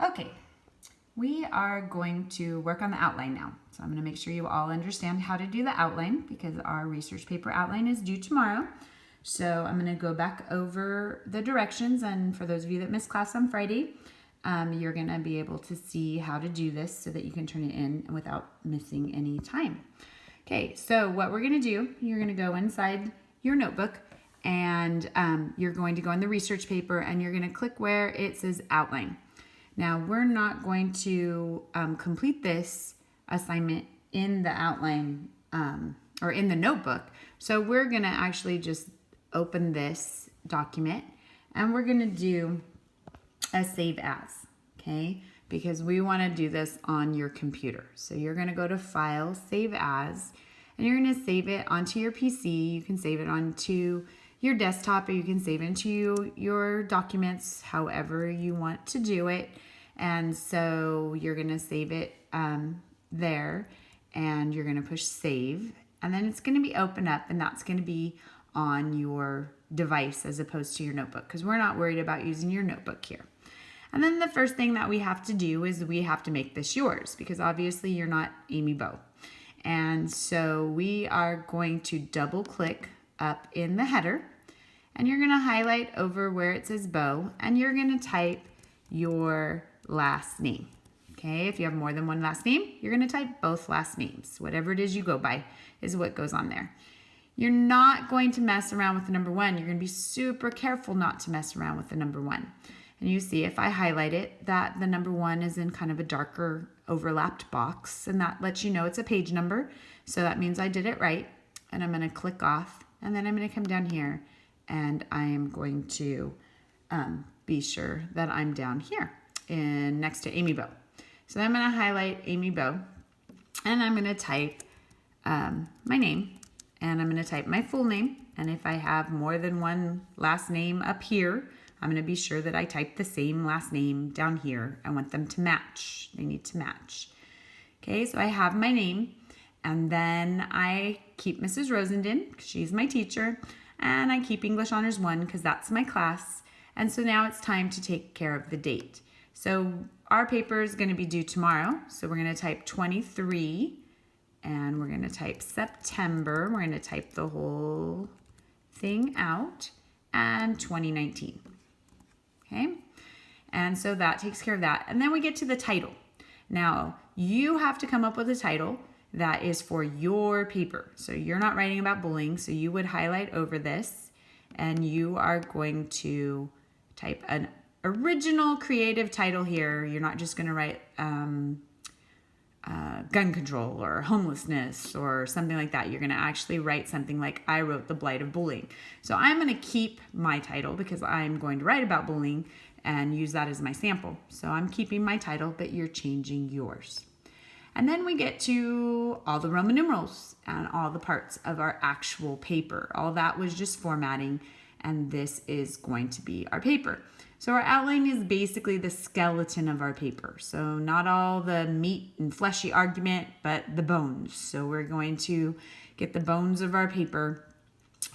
Okay, we are going to work on the outline now. So I'm going to make sure you all understand how to do the outline because our research paper outline is due tomorrow. So I'm going to go back over the directions, and for those of you that missed class on Friday, you're going to be able to see how to do this so that you can turn it in without missing any time. Okay, so what we're going to do, you're going to go inside your notebook and you're going to go in the research paper and you're going to click where it says outline. Now, we're not going to complete this assignment in the outline or in the notebook. So we're going to actually just open this document and we're going to do a save as, okay? Because we want to do this on your computer. So you're going to go to File, Save As, and you're going to save it onto your PC. You can save it onto your desktop, or you can save it into your documents, however you want to do it. And so you're going to save it there, and you're going to push Save, and then it's going to be open up, and that's going to be on your device as opposed to your notebook, because we're not worried about using your notebook here. And then the first thing that we have to do is we have to make this yours, because obviously you're not Amy Bowe. And so we are going to double click up in the header, and you're going to highlight over where it says Bowe, and you're going to type your last name. Okay, if you have more than one last name, you're going to type both last names. Whatever it is you go by is what goes on there. You're not going to mess around with the number 1. You're going to be super careful not to mess around with the number 1. And you see if I highlight it that the number 1 is in kind of a darker overlapped box, and that lets you know it's a page number. So that means I did it right. And I'm going to click off, and then I'm going to come down here and I am going to be sure that I'm down here and next to Amy Bowe. So I'm going to highlight Amy Bowe, and I'm going to type my name, and I'm going to type my full name. And if I have more than one last name up here, I'm going to be sure that I type the same last name down here. I want them to match. They need to match. Okay, so I have my name, and then I keep Mrs. Rosenden because she's my teacher, and I keep English Honors 1 because that's my class. And so now it's time to take care of the date. So our paper is going to be due tomorrow. So we're going to type 23, and we're going to type September. We're going to type the whole thing out, and 2019. Okay, and so that takes care of that. And then we get to the title. Now, you have to come up with a title that is for your paper. So you're not writing about bullying, so you would highlight over this, and you are going to type an original creative title here. You're not just going to write gun control or homelessness or something like that. You're going to actually write something like, I wrote The Blight of Bullying. So I'm going to keep my title because I'm going to write about bullying and use that as my sample. So I'm keeping my title, but you're changing yours. And then we get to all the Roman numerals and all the parts of our actual paper. All that was just formatting, and this is going to be our paper. So our outline is basically the skeleton of our paper. So not all the meat and fleshy argument, but the bones. So we're going to get the bones of our paper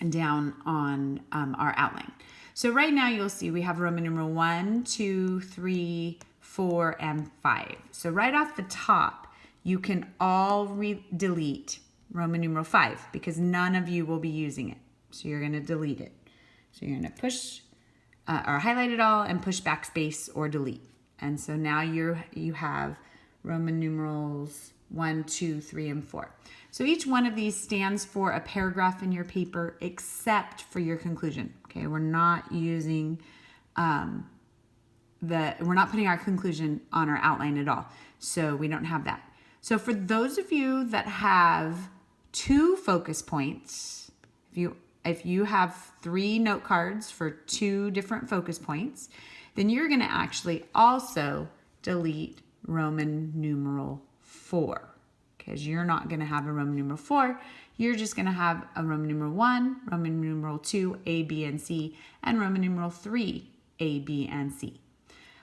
down on our outline. So right now you'll see we have Roman numeral 1, 2, 3, 4, and 5. So right off the top, you can all delete Roman numeral 5 because none of you will be using it. So you're going to delete it. So you're going to push or highlight it all and push backspace or delete. And so now you have Roman numerals 1, 2, 3, and 4. So each one of these stands for a paragraph in your paper except for your conclusion. Okay, we're not using we're not putting our conclusion on our outline at all. So we don't have that. So for those of you that have 2 focus points, if you have 3 note cards for 2 different focus points, then you're going to actually also delete Roman numeral 4 because you're not going to have a Roman numeral 4. You're just going to have a Roman numeral 1, Roman numeral 2, A, B, and C, and Roman numeral 3, A, B, and C.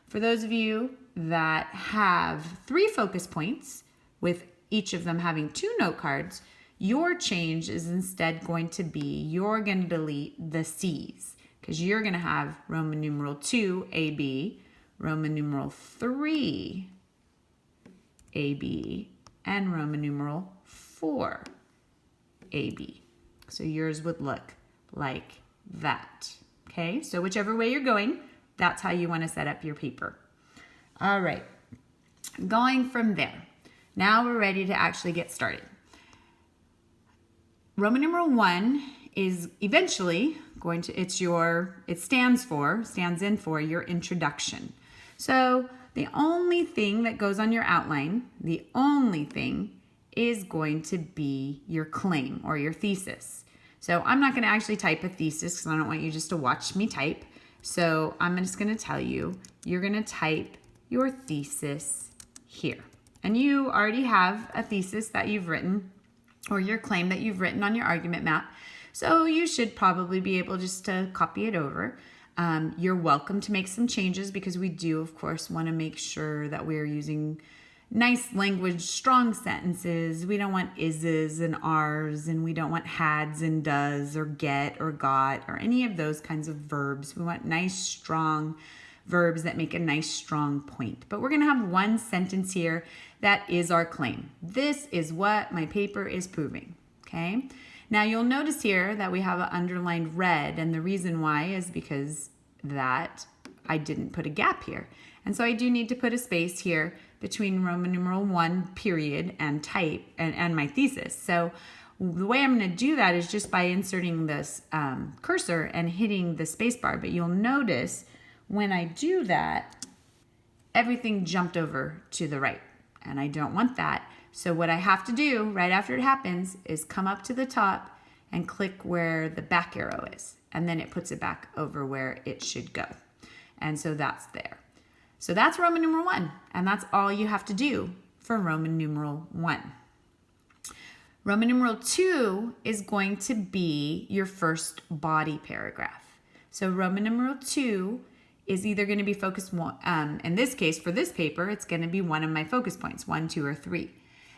For those of you that have 3 focus points, with each of them having 2 note cards, your change is instead going to be you're going to delete the C's because you're going to have Roman numeral 2 AB, Roman numeral 3, AB, and Roman numeral 4, AB. So yours would look like that. Okay, so whichever way you're going, that's how you want to set up your paper. All right, going from there. Now we're ready to actually get started. Roman numeral 1 is eventually going to, it stands in for your introduction. So the only thing that goes on your outline, the only thing is going to be your claim or your thesis. So I'm not going to actually type a thesis because I don't want you just to watch me type. So I'm just going to tell you, you're going to type your thesis here. And you already have a thesis that you've written or your claim that you've written on your argument map. So you should probably be able just to copy it over. You're welcome to make some changes because we do, of course, want to make sure that we're using nice language, strong sentences. We don't want is's and are's, and we don't want hads and does or get or got or any of those kinds of verbs. We want nice, strong verbs that make a nice, strong point. But we're going to have one sentence here that is our claim. This is what my paper is proving, okay? Now you'll notice here that we have an underlined red, and the reason why is because that I didn't put a gap here. And so I do need to put a space here between Roman numeral 1 period and type and my thesis. So the way I'm going to do that is just by inserting this cursor and hitting the space bar. But you'll notice when I do that, everything jumped over to the right. And I don't want that. So what I have to do right after it happens is come up to the top and click where the back arrow is. And then it puts it back over where it should go. And so that's there. So that's Roman numeral 1. And that's all you have to do for Roman numeral 1. Roman numeral 2 is going to be your first body paragraph. So Roman numeral 2 is either going to be focus one, in this case, for this paper, it's going to be one of my focus points, 1, 2, or 3.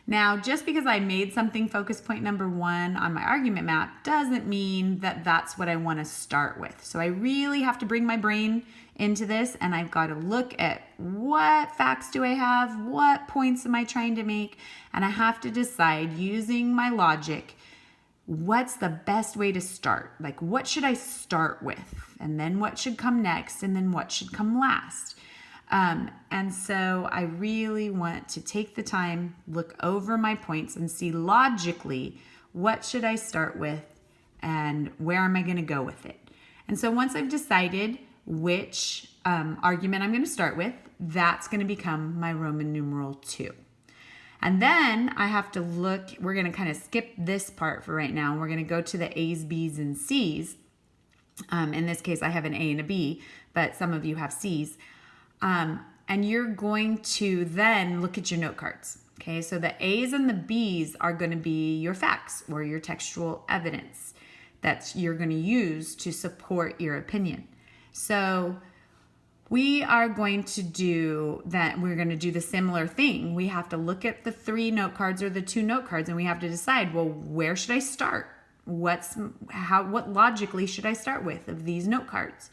Now, just because I made something focus point number 1 on my argument map doesn't mean that that's what I want to start with. So I really have to bring my brain into this, and I've got to look at what facts do I have, what points am I trying to make, and I have to decide using my logic, what's the best way to start? Like, what should I start with? And then what should come next? And then what should come last? And so I really want to take the time, look over my points and see logically, what should I start with and where am I going to go with it? And so once I've decided which argument I'm going to start with, that's going to become my Roman numeral 2. And then I have to look, we're going to kind of skip this part for right now. We're going to go to the A's, B's, and C's. In this case, I have an A and a B, but some of you have C's. And you're going to then look at your note cards. Okay, so the A's and the B's are going to be your facts or your textual evidence that you're going to use to support your opinion. So we are going to do that. We're going to do the similar thing. We have to look at the 3 note cards or the 2 note cards, and we have to decide, well, where should I start? What logically should I start with of these note cards?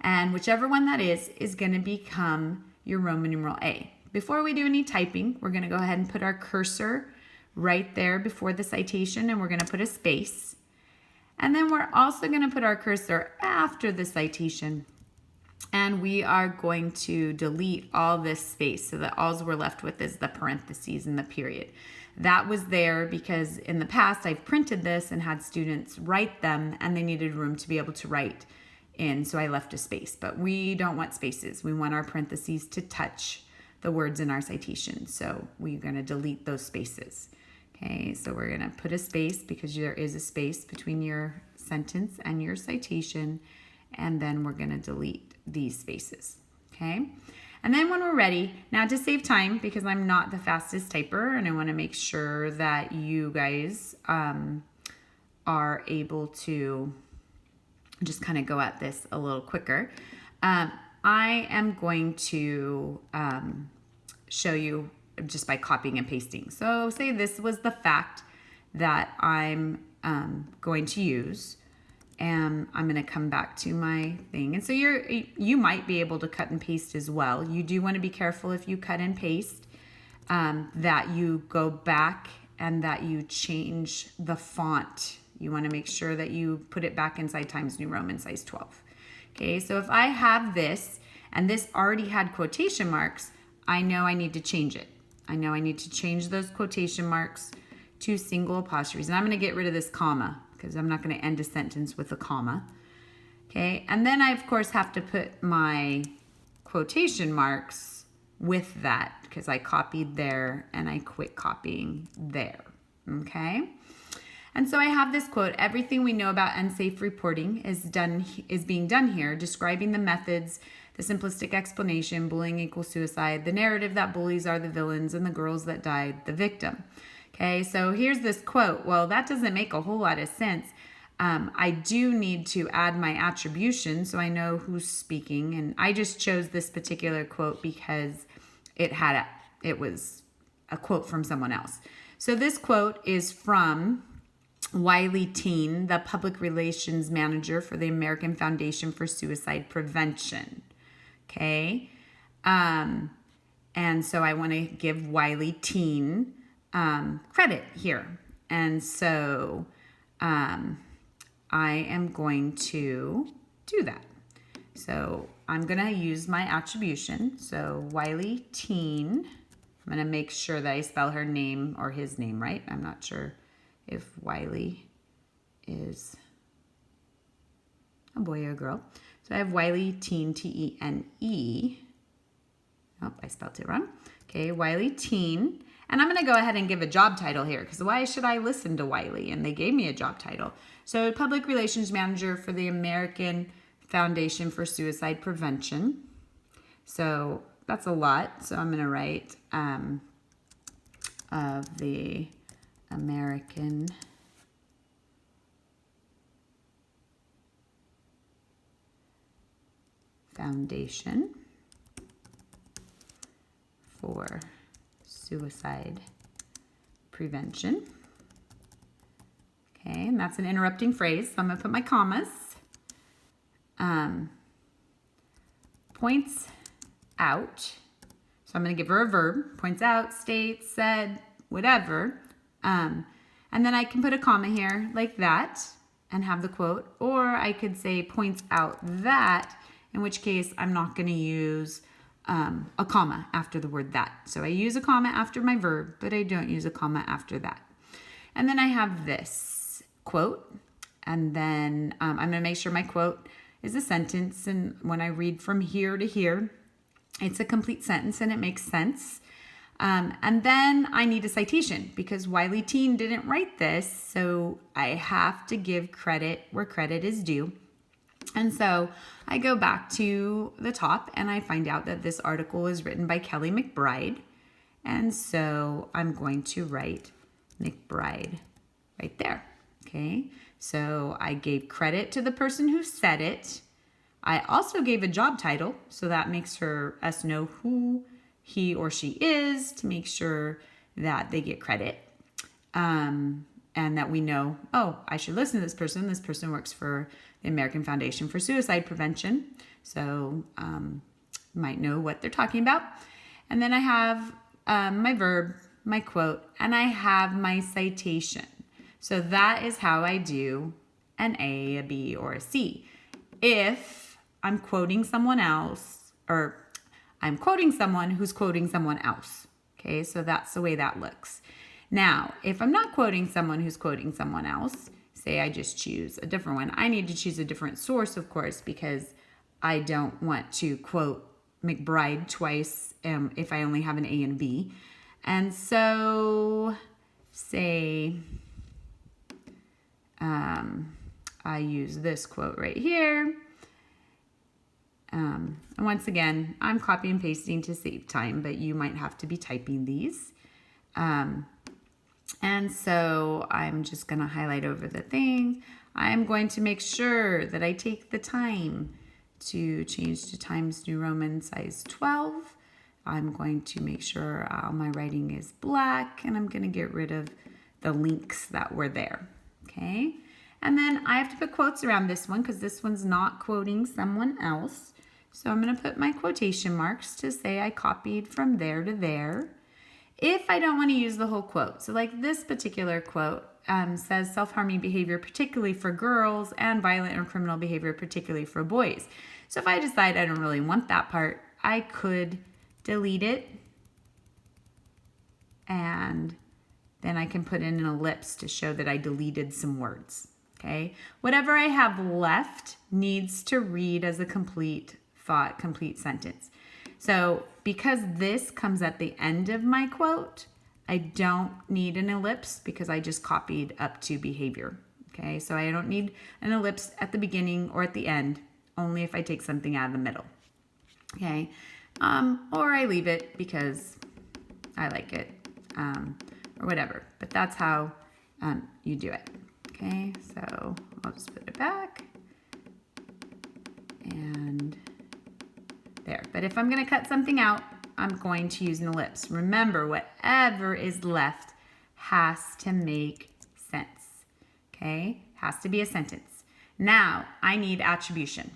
And whichever one that is going to become your Roman numeral A. Before we do any typing, we're going to go ahead and put our cursor right there before the citation, and we're going to put a space. And then we're also going to put our cursor after the citation, and we are going to delete all this space so that all we're left with is the parentheses and the period. That was there because in the past I've printed this and had students write them, and they needed room to be able to write in, so I left a space. But we don't want spaces. We want our parentheses to touch the words in our citation. So we're going to delete those spaces. Okay, so we're going to put a space because there is a space between your sentence and your citation, and then we're going to delete these spaces. Okay, and then when we're ready, now to save time, because I'm not the fastest typer and I want to make sure that you guys are able to just kind of go at this a little quicker. I am going to show you just by copying and pasting. So say this was the fact that I'm going to use. And I'm going to come back to my thing. And so you might be able to cut and paste as well. You do want to be careful if you cut and paste that you go back and that you change the font. You want to make sure that you put it back inside Times New Roman size 12. Okay, so if I have this and this already had quotation marks, I know I need to change it. I know I need to change those quotation marks to single apostrophes. And I'm going to get rid of this comma because I'm not going to end a sentence with a comma. Okay, and then I, of course, have to put my quotation marks with that because I copied there and I quit copying there. Okay, and so I have this quote: everything we know about unsafe reporting is being done here, describing the methods, the simplistic explanation, bullying equals suicide, the narrative that bullies are the villains and the girls that died, the victim. Okay, so here's this quote. Well, that doesn't make a whole lot of sense. I do need to add my attribution so I know who's speaking. And I just chose this particular quote because it was a quote from someone else. So this quote is from Wiley Teen, the public relations manager for the American Foundation for Suicide Prevention. Okay, and so I want to give Wiley Teen credit here. And so I am going to do that. So I'm going to use my attribution. So Wiley Teen, I'm going to make sure that I spell her name or his name right. I'm not sure if Wiley is a boy or a girl. So I have Wiley Teen, T-E-N-E. Oh, I spelled it wrong. Okay, Wiley Teen. And I'm going to go ahead and give a job title here because why should I listen to Wiley? And they gave me a job title. So Public Relations Manager for the American Foundation for Suicide Prevention. So that's a lot. So I'm going to write of the American Foundation for Suicide Prevention. Okay, and that's an interrupting phrase, so I'm going to put my commas. Points out. So I'm going to give her a verb. Points out, states, said, whatever. And then I can put a comma here like that and have the quote. Or I could say points out that, in which case I'm not going to use a comma after the word that. So I use a comma after my verb, but I don't use a comma after that. And then I have this quote. And then I'm going to make sure my quote is a sentence. And when I read from here to here, it's a complete sentence and it makes sense. And then I need a citation because Wiley Teen didn't write this. So I have to give credit where credit is due. And so I go back to the top and I find out that this article is written by Kelly McBride. And so I'm going to write McBride right there. Okay, so I gave credit to the person who said it. I also gave a job title, so that makes us know who he or she is to make sure that they get credit. And that we know, oh, I should listen to this person. This person works for the American Foundation for Suicide Prevention. So might know what they're talking about. And then I have my verb, my quote, and I have my citation. So that is how I do an A, a B, or a C. If I'm quoting someone else, or I'm quoting someone who's quoting someone else. Okay, so that's the way that looks. Now, if I'm not quoting someone who's quoting someone else, say I just choose a different one. I need to choose a different source, of course, because I don't want to quote McBride twice if I only have an A and B. And so, say I use this quote right here. And once again, I'm copy and pasting to save time, but you might have to be typing these. And so I'm just going to highlight over the thing. I'm going to make sure that I take the time to change to Times New Roman size 12. I'm going to make sure all my writing is black, and I'm going to get rid of the links that were there. Okay. And then I have to put quotes around this one because this one's not quoting someone else. So I'm going to put my quotation marks to say I copied from there to there. If I don't want to use the whole quote, so like this particular quote says self-harming behavior particularly for girls and violent or criminal behavior particularly for boys. So if I decide I don't really want that part, I could delete it and then I can put in an ellipse to show that I deleted some words. Okay, whatever I have left needs to read as a complete thought, complete sentence. So because this comes at the end of my quote, I don't need an ellipse because I just copied up to behavior. Okay, so I don't need an ellipse at the beginning or at the end, only if I take something out of the middle. Okay, or I leave it because I like it, or whatever. But that's how you do it. Okay, so I'll just put it back and there. But if I'm going to cut something out, I'm going to use an ellipse. Remember, whatever is left has to make sense. Okay, has to be a sentence. Now, I need attribution.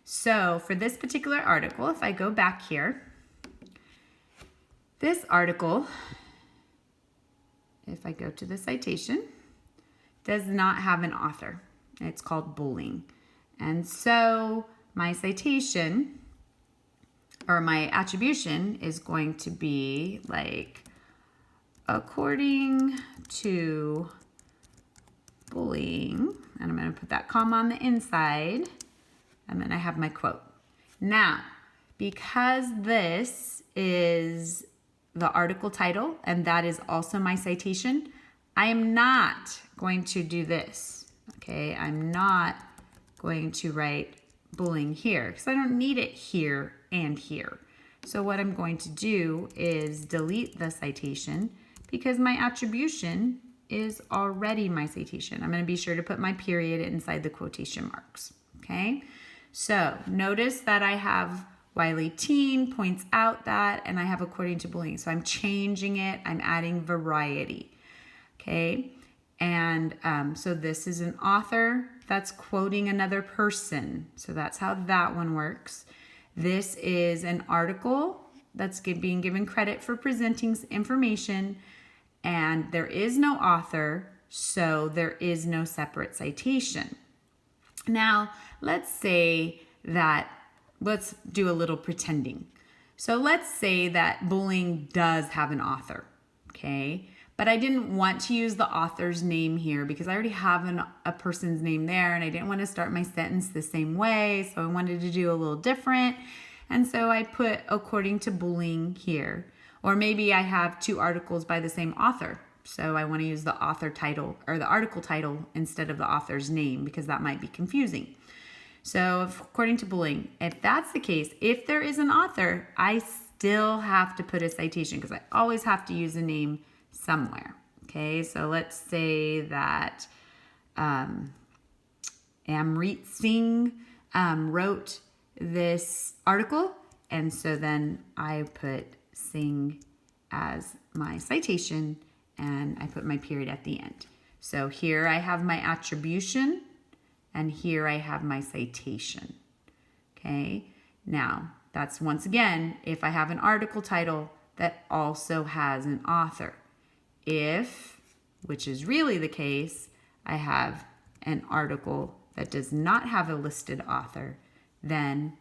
So for this particular article, if I go back here, this article, if I go to the citation, does not have an author. It's called bullying. And so my citation or my attribution is going to be like, according to bullying, and I'm going to put that comma on the inside, and then I have my quote. Now, because this is the article title and that is also my citation, I am not going to do this, okay? I'm not going to write bullying here because I don't need it here and here. So what I'm going to do is delete the citation because my attribution is already my citation. I'm going to be sure to put my period inside the quotation marks, okay? So notice that I have Wiley Teen points out that, and I have according to bullying. So I'm changing it. I'm adding variety. Okay, and so this is an author that's quoting another person. So that's how that one works. This is an article that's being given credit for presenting information, and there is no author, so there is no separate citation. Now, let's do a little pretending. So let's say that bullying does have an author, okay? But I didn't want to use the author's name here because I already have a person's name there and I didn't want to start my sentence the same way. So I wanted to do a little different. And so I put according to bullying here. Or maybe I have two articles by the same author. So I want to use the author title or the article title instead of the author's name because that might be confusing. So according to bullying, if that's the case, if there is an author, I still have to put a citation because I always have to use a name somewhere. Okay, so let's say that Amrit Singh wrote this article, and so then I put Singh as my citation, and I put my period at the end. So here I have my attribution, and here I have my citation. Okay, now that's once again if I have an article title that also has an author. If, which is really the case, I have an article that does not have a listed author, then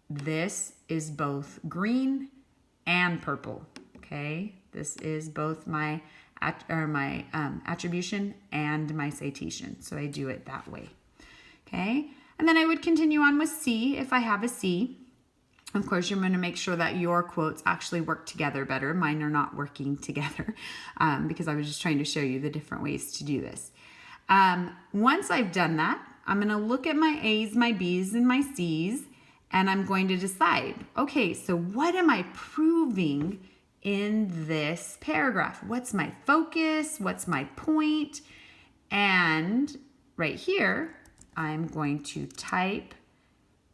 this is both green and purple, okay? This is both my attribution and my citation, so I do it that way, okay? And then I would continue on with C if I have a C. Of course, you're going to make sure that your quotes actually work together better. Mine are not working together because I was just trying to show you the different ways to do this. Once I've done that, I'm going to look at my A's, my B's, and my C's, and I'm going to decide, okay, so what am I proving in this paragraph? What's my focus? What's my point? And right here, I'm going to type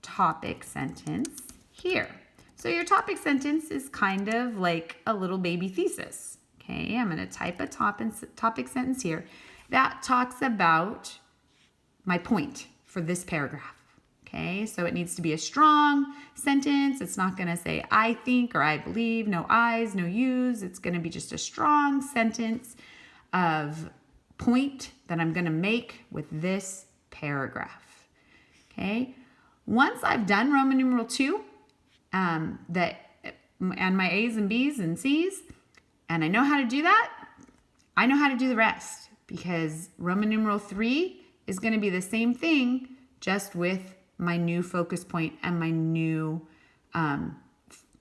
topic sentence here. So your topic sentence is kind of like a little baby thesis. Okay, I'm going to type a topic sentence here that talks about my point for this paragraph. Okay, so it needs to be a strong sentence. It's not going to say I think or I believe, no I's, no U's. It's going to be just a strong sentence of point that I'm going to make with this paragraph. Okay, once I've done Roman numeral 2, and my A's and B's and C's, and I know how to do that, I know how to do the rest, because Roman numeral 3 is going to be the same thing, just with my new focus point and my new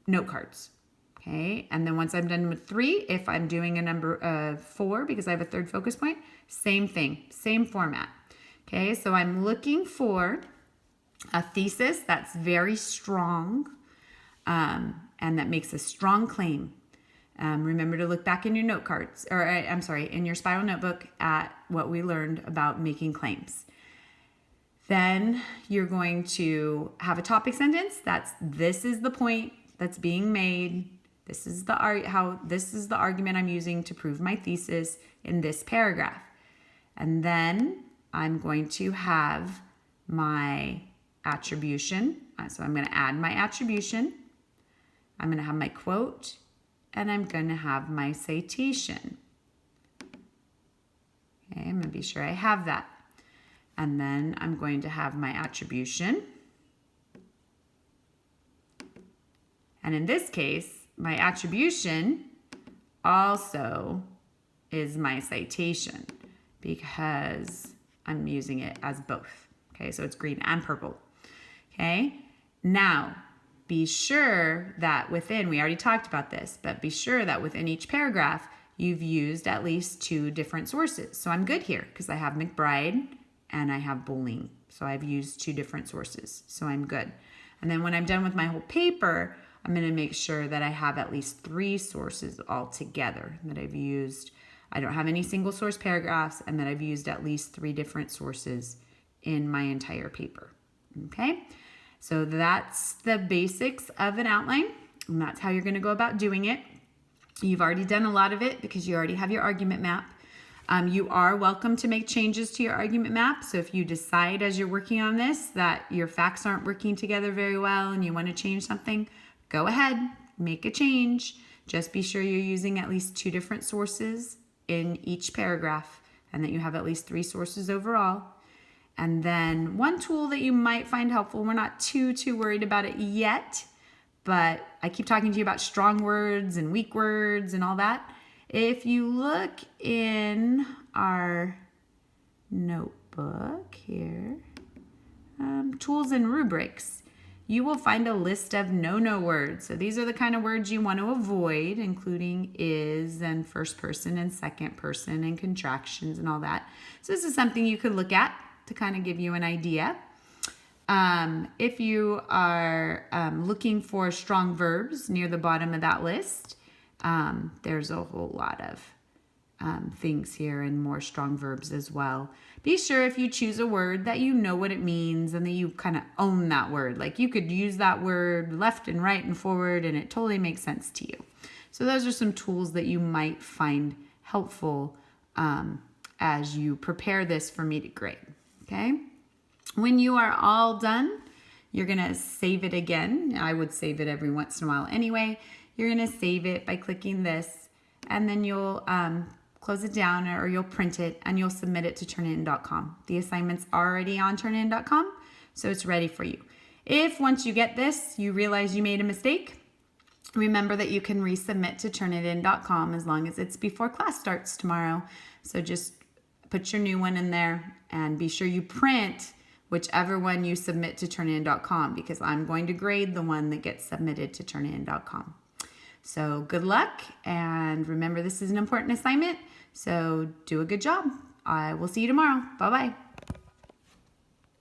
note cards. Okay, and then once I'm done with 3, if I'm doing a number 4 because I have a third focus point, same thing, same format. Okay, so I'm looking for a thesis that's very strong and that makes a strong claim. Remember to look back in your note cards, or I'm sorry, in your spiral notebook at what we learned about making claims. Then you're going to have a topic sentence that's this is the point that's being made. This is the argument I'm using to prove my thesis in this paragraph. And then I'm going to have my attribution. So I'm going to add my attribution. I'm going to have my quote, and I'm going to have my citation. Okay, I'm going to be sure I have that. And then I'm going to have my attribution. And in this case, my attribution also is my citation because I'm using it as both. Okay, so it's green and purple. Okay, now be sure that within, we already talked about this, but be sure that within each paragraph, you've used at least 2 different sources. So I'm good here because I have McBride and I have Bowling. So I've used 2 different sources. So I'm good. And then when I'm done with my whole paper, I'm going to make sure that I have at least 3 sources altogether that I've used. I don't have any single source paragraphs, and that I've used at least 3 different sources in my entire paper. Okay, so that's the basics of an outline, and that's how you're going to go about doing it. You've already done a lot of it because you already have your argument map. You are welcome to make changes to your argument map. So if you decide as you're working on this that your facts aren't working together very well and you want to change something, go ahead, make a change. Just be sure you're using at least 2 different sources in each paragraph and that you have at least 3 sources overall. And then one tool that you might find helpful, we're not too worried about it yet, but I keep talking to you about strong words and weak words and all that. If you look in our notebook here, tools and rubrics, you will find a list of no words. So these are the kind of words you want to avoid, including is and first person and second person and contractions and all that. So this is something you could look at to kind of give you an idea. If you are looking for strong verbs near the bottom of that list, there's a whole lot of things here and more strong verbs as well. Be sure if you choose a word that you know what it means and that you kind of own that word. Like you could use that word left and right and forward and it totally makes sense to you. So those are some tools that you might find helpful as you prepare this for me to grade. Okay? When you are all done, you're going to save it again. I would save it every once in a while anyway. You're going to save it by clicking this, and then you'll close it down or you'll print it and you'll submit it to turnitin.com. The assignment's already on turnitin.com, so it's ready for you. If once you get this, you realize you made a mistake, remember that you can resubmit to turnitin.com as long as it's before class starts tomorrow. So just put your new one in there and be sure you print whichever one you submit to turnitin.com because I'm going to grade the one that gets submitted to turnitin.com. So good luck, and remember this is an important assignment, so do a good job. I will see you tomorrow. Bye-bye.